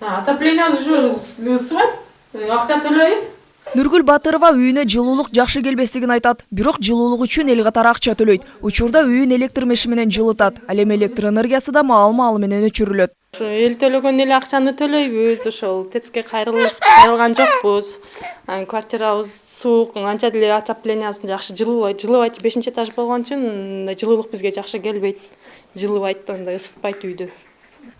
Отопление уже ысыбайт, акча төлөйбүз. Нургүл Батырова үйүнө жылуулук жакшы келбестигин айтат. Бирок жылуулук үчүн эл катары акча төлөйт. Учурда үйүн электр меши менен жылытат. Ал эми электр энергиясы да маал менен өчүрүлөт. Эл төлөгөн эле акчаны төлөйбүз, ошол ТЭЦке кайрылган жокпуз. Квартирабыз суук, анча деле отоплениеси жакшы жылыбайт. 5-этаж болгон үчүн жылуулук бизге жакшы келбейт. Жылыбайт, андай ысытпайт үйдү.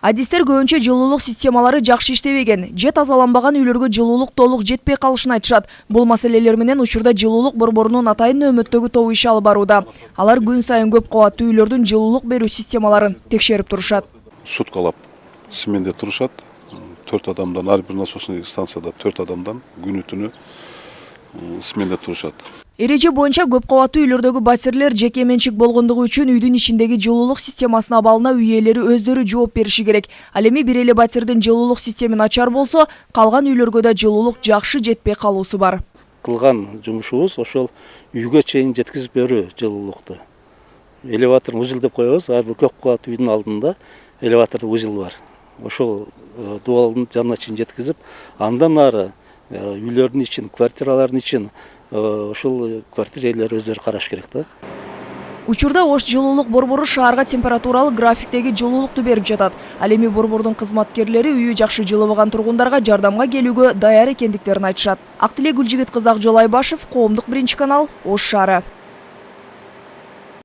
Адистер көбүнчө жылуулук системалары жакшы иштебеген, же тазаланбаган үйлөргө жылуулук толук жетпей калышын айтышат. Бул маселелер менен учурда жылуулук борборунун атайын нөөмөттөгү тобу иш алып барууда. Алар күн сайын көп кабаттуу үйлөрдүн жылуулук берүү системаларын текшерип турушат. Суткалап сменде турушат. 4 адамдан, ар бир насосный станцияда 4 адамдан күнү түнү сменде турушат. Эреже боюнча көп кабаттуу үйлөрдөгү батирлер жеке менчик болгондугу үчүн үйдүн ичиндеги жылуулук системасына абалына үй ээлери өздөрү жооп бериши керек. Ал эми бир эле батирдин жылуулук системин ачар болсо, калган үйлөргө да жылуулук жакшы жетпей калуусу бар. Кылган жумушубуз ошол үйгө чейин жеткизип берүү жылуулукту. Элеватор узел деп коебуз. Ар бир көп кабаттуу үйдүн алдында элеватордун узел бар. Ошол дубалдын жанына чейин жеткизип, андан ары үйлөрдүн ичин, квартиралардын ичин ошол квартира ээлери өздөрү караш керек да. Учурда Ош жылуулук борбору шаарга температуралык графиктеги жылуулукту берип жатат. Ал эми борбордун кызматкерлери үйү жакшы жылыбаган тургундарга жардамга келүүгө даяр экендиктерин айтышат. Актилек Гүлжигит кызы Акжол Айбашев, Коомдук биринчи канал, Ош шаары.